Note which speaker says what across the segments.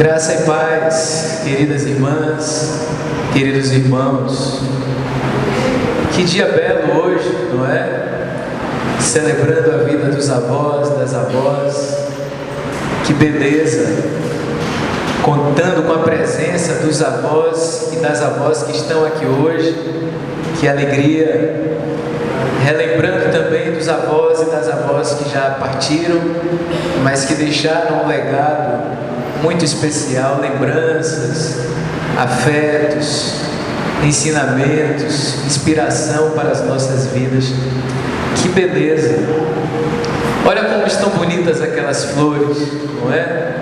Speaker 1: Graça e paz, queridas irmãs, queridos irmãos. Que dia belo hoje, não é? Celebrando a vida dos avós, das avós. Que beleza! Contando com a presença dos avós e das avós que estão aqui hoje. Que alegria! Relembrando também dos avós e das avós que já partiram, mas que deixaram um legado muito especial, lembranças, afetos, ensinamentos, inspiração para as nossas vidas. Que beleza! Olha como estão bonitas aquelas flores, não é?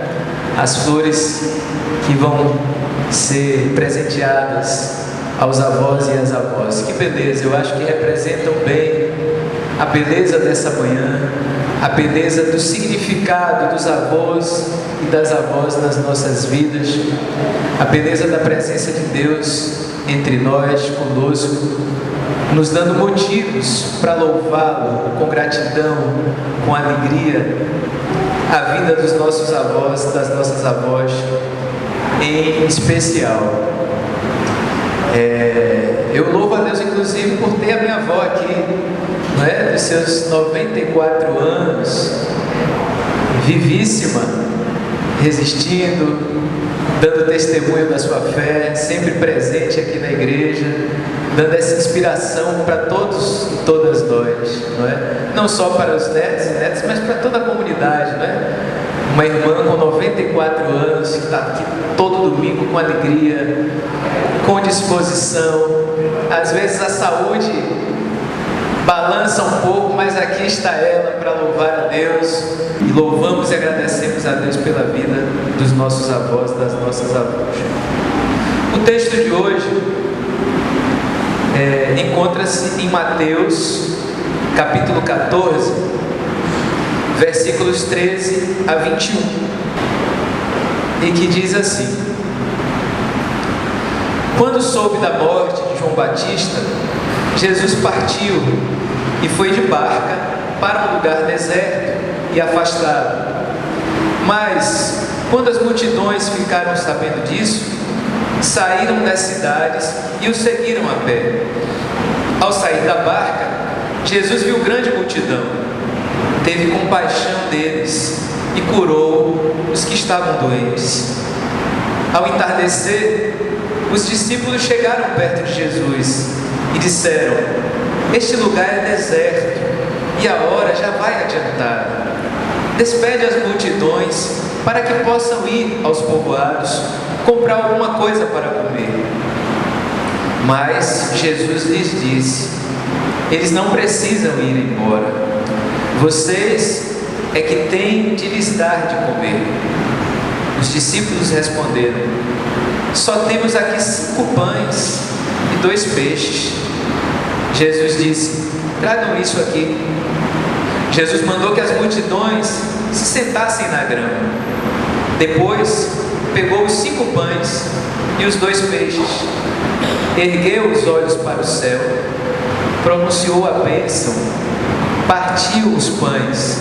Speaker 1: As flores que vão ser presenteadas aos avós e às avós. Que beleza! Eu acho que representam bem a beleza dessa manhã, a beleza do significado dos avós e das avós nas nossas vidas, a beleza da presença de Deus entre nós, conosco, nos dando motivos para louvá-lo com gratidão, com alegria, a vida dos nossos avós, das nossas avós em especial. Eu louvo a Deus inclusive por ter a minha avó aqui, não é? Dos seus 94 anos, vivíssima, resistindo, dando testemunho da sua fé, sempre presente aqui na igreja, dando essa inspiração para todos e todas nós, não é? Não só para os netos e netas, mas para toda a comunidade, não é? Uma irmã com 94 anos que está aqui todo domingo com alegria, com disposição. Às vezes a saúde balança um pouco, mas aqui está ela para louvar a Deus. E louvamos e agradecemos a Deus pela vida dos nossos avós, das nossas avós. O texto de hoje encontra-se em Mateus, capítulo 14, versículos 13 a 21, e que diz assim: Quando soube da morte de João Batista, Jesus partiu e foi de barca para um lugar deserto e afastado. Mas, quando as multidões ficaram sabendo disso, saíram das cidades e o seguiram a pé. Ao sair da barca, Jesus viu grande multidão, teve compaixão deles e curou os que estavam doentes. Ao entardecer, os discípulos chegaram perto de Jesus e disseram: Este lugar é deserto e a hora já vai adiantar. Despede as multidões para que possam ir aos povoados comprar alguma coisa para comer. Mas Jesus lhes disse: Eles não precisam ir embora. Vocês é que têm de lhes dar de comer. Os discípulos responderam: Só temos aqui 5 pães e 2 peixes. Jesus disse: Tragam isso aqui. Jesus mandou que as multidões se sentassem na grama. Depois, pegou os 5 pães e os 2 peixes, ergueu os olhos para o céu, pronunciou a bênção, partiu os pães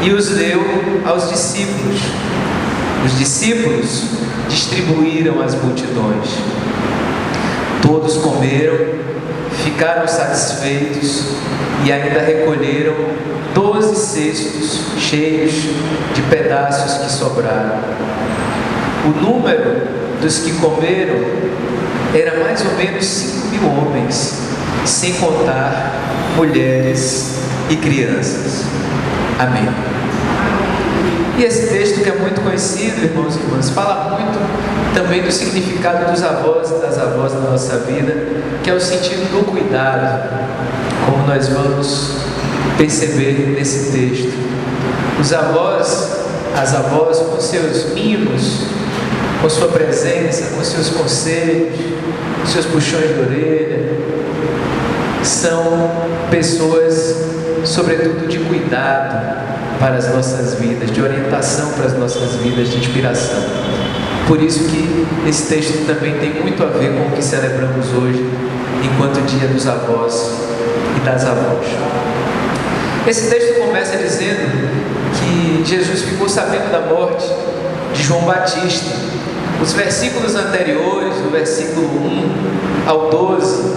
Speaker 1: e os deu aos discípulos. Os discípulos distribuíram às multidões. Todos comeram, ficaram satisfeitos e ainda recolheram 12 cestos cheios de pedaços que sobraram. O número dos que comeram era mais ou menos 5.000 homens, sem contar mulheres e crianças. Amém. E esse texto, que é muito conhecido, irmãos e irmãs, fala muito também do significado dos avós e das avós na nossa vida, que é o sentido do cuidado, como nós vamos perceber nesse texto. Os avós, as avós, com seus mimos, com sua presença, com seus conselhos, seus puxões de orelha, são pessoas, sobretudo, de cuidado para as nossas vidas, de orientação para as nossas vidas, de inspiração. Por isso que esse texto também tem muito a ver com o que celebramos hoje, enquanto Dia dos Avós e das Avós. Esse texto começa dizendo que Jesus ficou sabendo da morte de João Batista. Os versículos anteriores, do versículo 1 ao 12,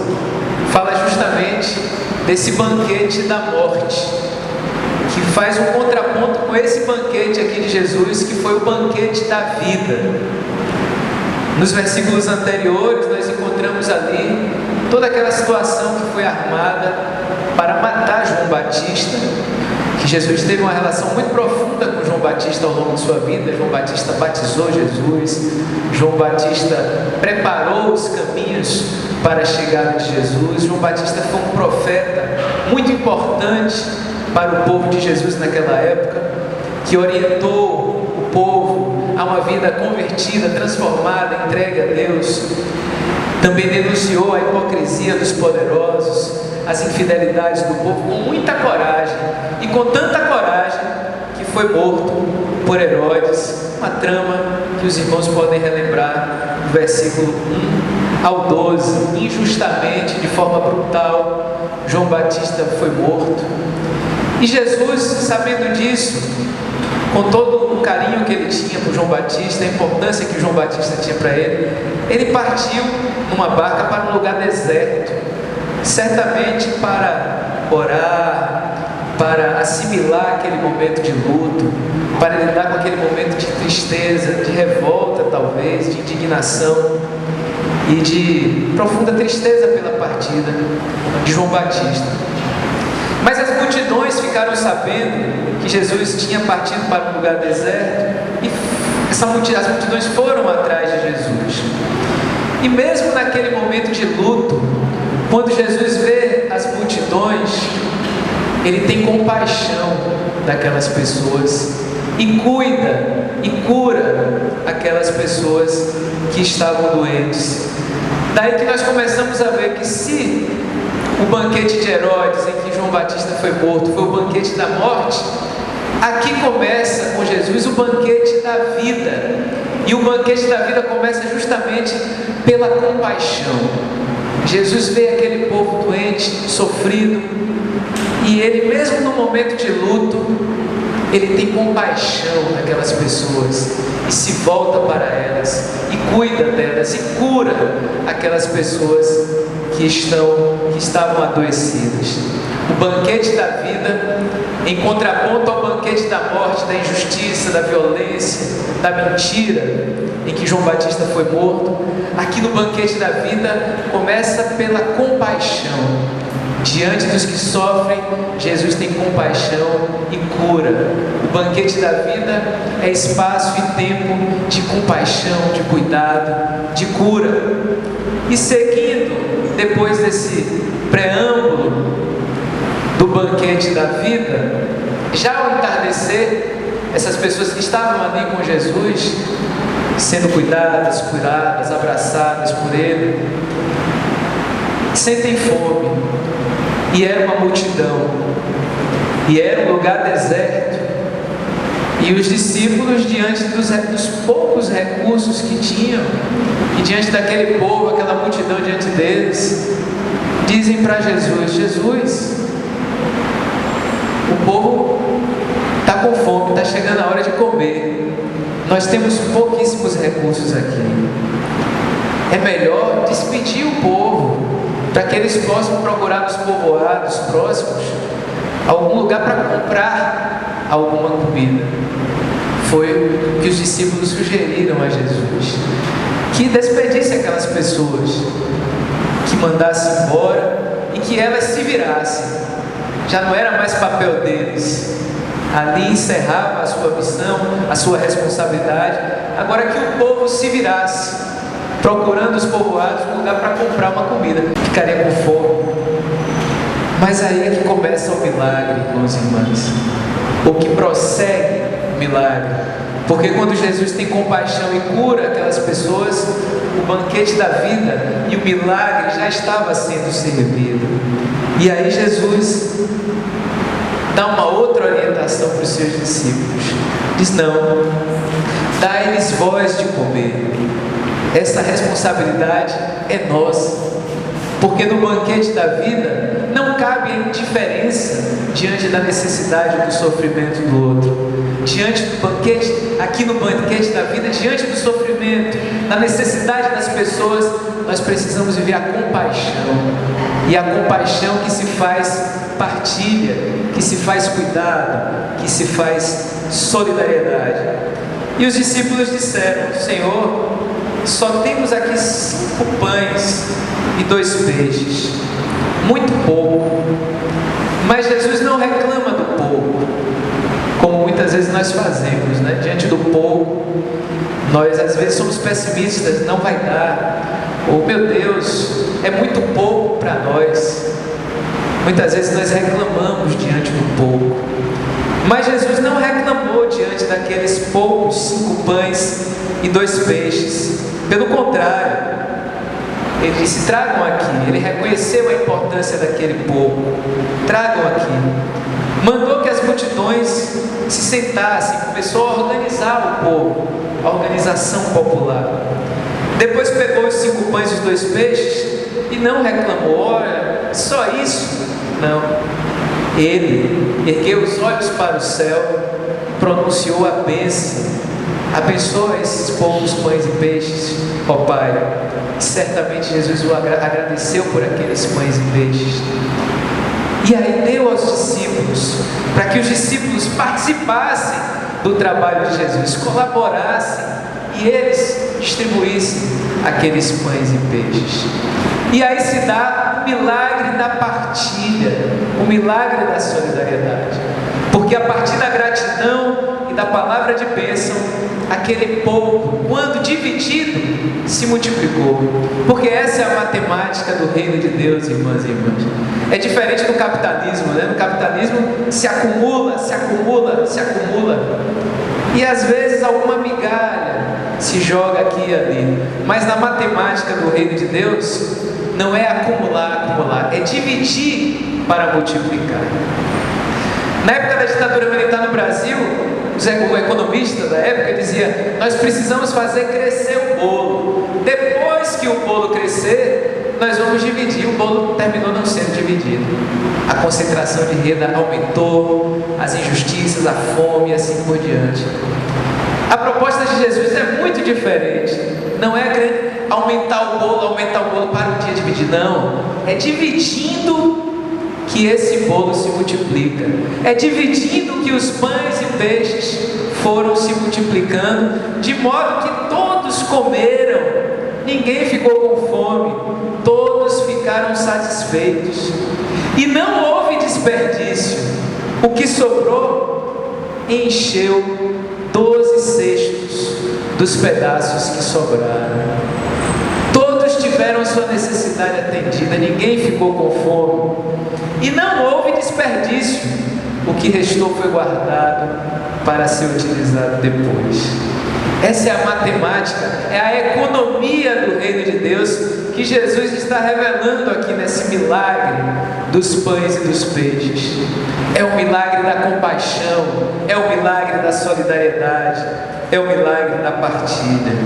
Speaker 1: fala justamente desse banquete da morte, que faz um contraponto com esse banquete aqui de Jesus, que foi o banquete da vida. Nos versículos anteriores, nós encontramos ali toda aquela situação que foi armada para matar João Batista, que Jesus teve uma relação muito profunda com João Batista ao longo de sua vida. João Batista batizou Jesus, João Batista preparou os caminhos para a chegada de Jesus. João Batista foi um profeta muito importante para o povo de Jesus naquela época, que orientou o povo a uma vida convertida, transformada, entregue a Deus. Também denunciou a hipocrisia dos poderosos, as infidelidades do povo com muita coragem, e com tanta coragem que foi morto por Herodes. Uma trama que os irmãos podem relembrar do versículo 1 ao 12. Injustamente, de forma brutal, João Batista foi morto. E Jesus, sabendo disso, com todo o carinho que ele tinha por João Batista, a importância que João Batista tinha para ele partiu numa barca para um lugar deserto, certamente para orar, para assimilar aquele momento de luto, para lidar com aquele momento de tristeza, de revolta talvez, de indignação e de profunda tristeza pela partida de João Batista. Mas as multidões ficaram sabendo que Jesus tinha partido para um lugar deserto, e as multidões foram atrás de Jesus. E mesmo naquele momento de luto, quando Jesus vê as multidões, ele tem compaixão daquelas pessoas e cuida e cura aquelas pessoas que estavam doentes. Daí que nós começamos a ver que se o banquete de Herodes, em que João Batista foi morto, foi o banquete da morte, aqui começa com Jesus o banquete da vida. E o banquete da vida começa justamente pela compaixão. Jesus vê aquele povo doente, sofrido, e ele, mesmo no momento de luto, ele tem compaixão daquelas pessoas e se volta para elas e cuida delas e cura aquelas pessoas que estavam adoecidas. O banquete da vida, em contraponto ao banquete da morte, da injustiça, da violência, da mentira, em que João Batista foi morto, aqui no banquete da vida começa pela compaixão. Diante dos que sofrem, Jesus tem compaixão e cura. O banquete da vida é espaço e tempo de compaixão, de cuidado, de cura. E seguindo, depois desse preâmbulo do banquete da vida, já ao entardecer, essas pessoas que estavam ali com Jesus, sendo cuidadas, curadas, abraçadas por Ele, sentem fome. E era uma multidão, e era um lugar deserto, e os discípulos, diante dos poucos recursos que tinham, e diante daquele povo, aquela multidão diante deles, dizem para Jesus: Jesus, o povo está com fome, está chegando a hora de comer, nós temos pouquíssimos recursos aqui, é melhor despedir o povo, para que eles possam procurar nos povoados próximos algum lugar para comprar alguma comida. Foi o que os discípulos sugeriram a Jesus, que despedisse aquelas pessoas, que mandasse embora e que elas se virassem. Já não era mais papel deles, ali encerrava a sua missão, a sua responsabilidade. Agora que o povo se virasse, procurando os povoados um lugar para comprar uma comida, ficaria com fome. Mas aí é que começa o milagre, irmãos e irmãs, o que prossegue o milagre, porque quando Jesus tem compaixão e cura aquelas pessoas, o banquete da vida e o milagre já estava sendo servido. E aí Jesus dá uma outra orientação para os seus discípulos, diz: não, dai-lhes vós de comer. Essa responsabilidade é nossa, porque no banquete da vida não cabe indiferença diante da necessidade do sofrimento do outro. diante do banquete, aqui no banquete da vida, diante do sofrimento, da necessidade das pessoas, nós precisamos viver a compaixão. E a compaixão que se faz partilha, que se faz cuidado, que se faz solidariedade. E os discípulos disseram: Senhor, só temos aqui 5 pães e 2 peixes, muito pouco. Mas Jesus não reclama do pouco, como muitas vezes nós fazemos, né? Diante do pouco, nós às vezes somos pessimistas, não vai dar, ou meu Deus, é muito pouco para nós. Muitas vezes nós reclamamos diante do pouco, mas Jesus não reclamou diante daqueles poucos 5 pães e 2 peixes. Pelo contrário, ele disse: tragam aqui. Ele reconheceu a importância daquele pouco. Tragam aqui. Mandou que as multidões se sentassem, começou a organizar o povo, a organização popular. Depois pegou os 5 pães e os 2 peixes e não reclamou: olha, só isso? Não. Ele ergueu os olhos para o céu, pronunciou a bênção: abençoa esses poucos pães e peixes, ó Pai. Certamente Jesus o agradeceu por aqueles pães e peixes. E aí deu aos discípulos, para que os discípulos participassem do trabalho de Jesus, colaborassem e eles distribuíssem aqueles pães e peixes. E aí se dá o milagre da partilha, o milagre da solidariedade, porque a partir da gratidão e da palavra de bênção, aquele pouco, quando dividido, se multiplicou. Porque essa é a matemática do reino de Deus, irmãs e irmãos. É diferente do capitalismo, né? No capitalismo se acumula, se acumula, se acumula, e às vezes alguma migalha se joga aqui e ali. Mas na matemática do reino de Deus, não é acumular, acumular, é dividir para multiplicar. Na época da ditadura militar no Brasil, o economista da época dizia: nós precisamos fazer crescer o bolo. Depois que o bolo crescer, nós vamos dividir. O bolo terminou não sendo dividido. A concentração de renda aumentou, as injustiças, a fome e assim por diante. A proposta de Jesus é muito diferente. Não é aumentar o bolo para um dia dividir. Não, é dividindo que esse bolo se multiplica. É dividindo que os pães e peixes foram se multiplicando, de modo que todos comeram, ninguém ficou com fome, todos ficaram satisfeitos. E não houve desperdício. O que sobrou encheu 12 cestos dos pedaços que sobraram. Todos tiveram sua necessidade atendida, ninguém ficou com fome. E não houve desperdício. O que restou foi guardado para ser utilizado depois. Essa é a matemática, é a economia do reino de Deus que Jesus está revelando aqui nesse milagre dos pães e dos peixes. É o milagre da compaixão, é o milagre da solidariedade, é o milagre da partilha.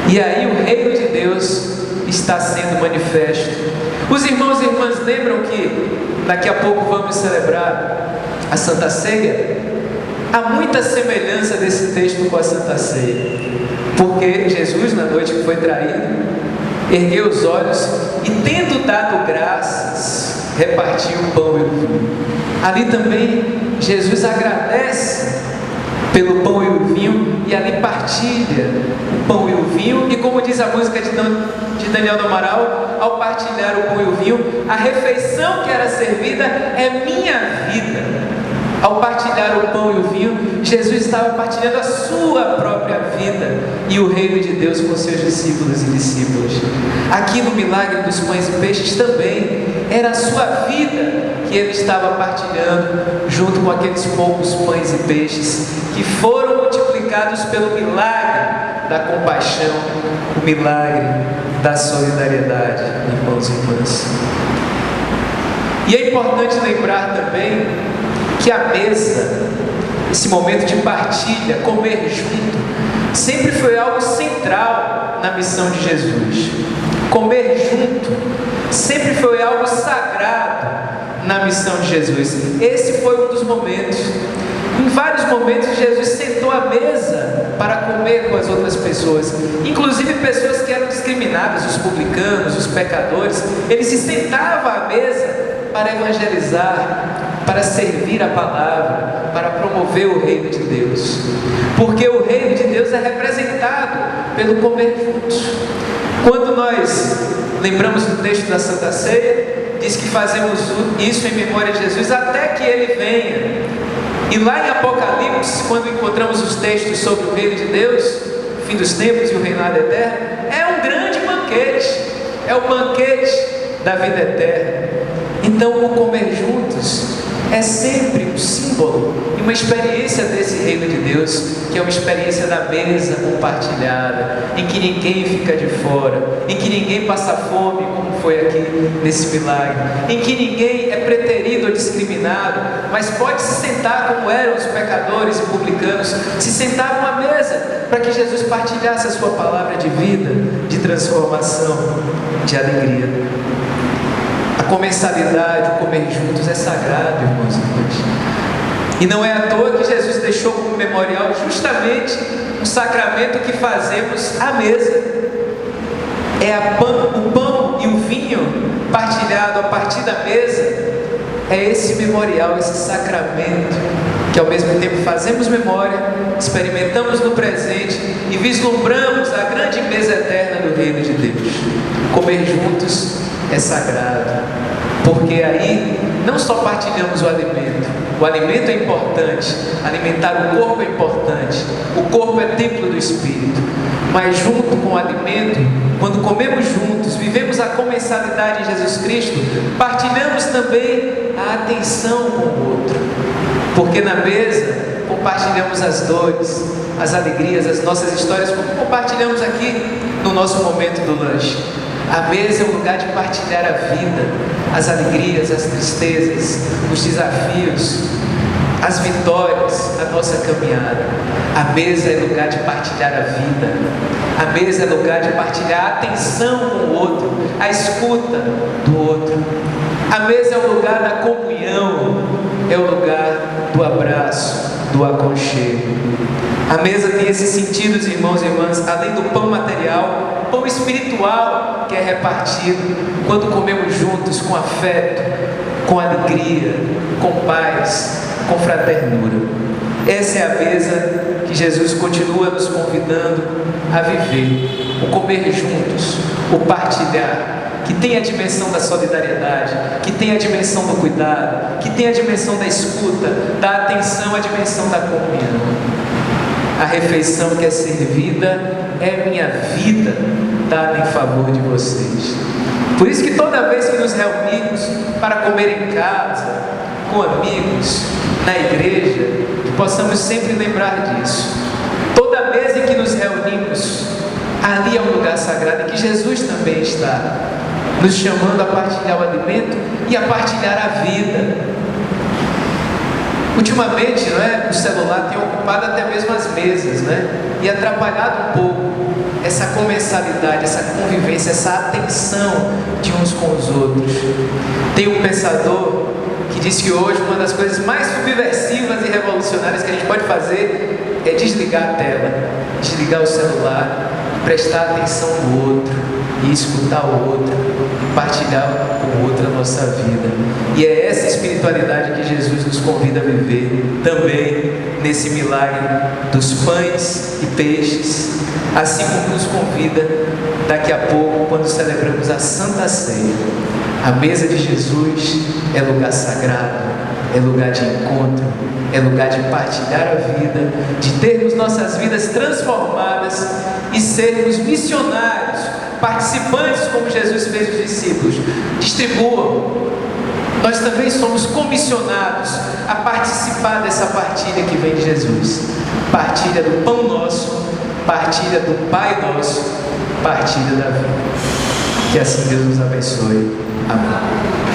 Speaker 1: E aí o reino de Deus está sendo manifesto. Os irmãos e irmãs lembram que daqui a pouco vamos celebrar a Santa Ceia? Há muita semelhança desse texto com a Santa Ceia, porque Jesus, na noite que foi traído, ergueu os olhos e, tendo dado graças, repartiu o pão e o vinho. Ali também Jesus agradece pelo pão e o vinho, e ali partilha o pão e o vinho. E como diz a música de Daniel do Amaral, ao partilhar o pão e o vinho, a refeição que era servida é minha vida. Ao partilhar o pão e o vinho, Jesus estava partilhando a sua própria vida e o reino de Deus com seus discípulos e discípulas. Aqui no milagre dos pães e peixes também era a sua vida que ele estava partilhando junto com aqueles poucos pães e peixes que foram multiplicados pelo milagre da compaixão, o milagre da solidariedade, irmãos e irmãs. E é importante lembrar também que a mesa, esse momento de partilha, comer junto, sempre foi algo central na missão de Jesus. Comer junto sempre foi algo sagrado na missão de Jesus. Esse foi um dos momentos Em vários momentos Jesus sentou à mesa para comer com as outras pessoas, inclusive pessoas que eram discriminadas, os publicanos, os pecadores. Ele se sentava à mesa para evangelizar, para servir a palavra, para promover o reino de Deus, porque o reino de Deus é representado pelo comer juntos. Quando nós lembramos do texto da Santa Ceia, diz que fazemos isso em memória de Jesus até que Ele venha. E lá em Apocalipse, quando encontramos os textos sobre o reino de Deus, o fim dos tempos e o reinado eterno, é um grande banquete, é o banquete da vida eterna. Então o comer juntos é sempre um símbolo e uma experiência desse reino de Deus, que é uma experiência da mesa compartilhada, em que ninguém fica de fora, em que ninguém passa fome, como foi aqui nesse milagre, em que ninguém é preterido ou discriminado, mas pode se sentar como eram os pecadores e publicanos, se sentavam à mesa para que Jesus partilhasse a sua palavra de vida, de transformação, de alegria. A comensalidade, o comer juntos é sagrado, irmãos e irmãs. E não é à toa que Jesus deixou como memorial justamente um sacramento que fazemos à mesa. O pão e o vinho partilhado a partir da mesa é esse memorial, esse sacramento, que ao mesmo tempo fazemos memória, experimentamos no presente e vislumbramos a grande mesa eterna do reino de Deus. Comer juntos é sagrado, porque aí não só partilhamos o alimento é importante, alimentar o corpo é importante, o corpo é templo do Espírito, mas junto com o alimento, quando comemos juntos, vivemos a comensalidade em Jesus Cristo, partilhamos também a atenção com o outro, porque na mesa compartilhamos as dores, as alegrias, as nossas histórias, como compartilhamos aqui no nosso momento do lanche. A mesa é um lugar de partilhar a vida, as alegrias, as tristezas, os desafios, as vitórias, a nossa caminhada. A mesa é lugar de partilhar a vida. A mesa é lugar de partilhar a atenção com o outro, a escuta do outro. A mesa é o lugar da comunhão, é o lugar do abraço, do aconchego. A mesa tem esses sentidos, irmãos e irmãs, além do pão material, pão espiritual que é repartido quando comemos juntos com afeto, com alegria, com paz, com fraternura. Essa é a mesa que Jesus continua nos convidando a viver, o comer juntos, o partilhar, que tem a dimensão da solidariedade, que tem a dimensão do cuidado, que tem a dimensão da escuta, da atenção, a dimensão da comunhão. A refeição que é servida é minha vida dada em favor de vocês. Por isso que toda vez que nos reunimos para comer em casa, com amigos, na igreja, que possamos sempre lembrar disso. Toda vez em que nos reunimos, ali é um lugar sagrado em que Jesus também está, nos chamando a partilhar o alimento e a partilhar a vida. Ultimamente, o celular tem ocupado até mesmo as mesas, e atrapalhado um pouco essa comensalidade, essa convivência, essa atenção de uns com os outros. Tem um pensador que diz que hoje uma das coisas mais subversivas e revolucionárias que a gente pode fazer é desligar a tela, desligar o celular, prestar atenção no outro e escutar o outro, partilhar com o outro a nossa vida. E é essa espiritualidade que Jesus nos convida a viver também nesse milagre dos pães e peixes, assim como nos convida daqui a pouco quando celebramos a Santa Ceia. A mesa de Jesus é lugar sagrado, é lugar de encontro, é lugar de partilhar a vida, de termos nossas vidas transformadas e sermos missionários, participantes como Jesus fez os discípulos. Distribuam. Nós também somos comissionados a participar dessa partilha que vem de Jesus. Partilha do pão nosso, partilha do Pai nosso, partilha da vida. Que assim Deus nos abençoe. Amém.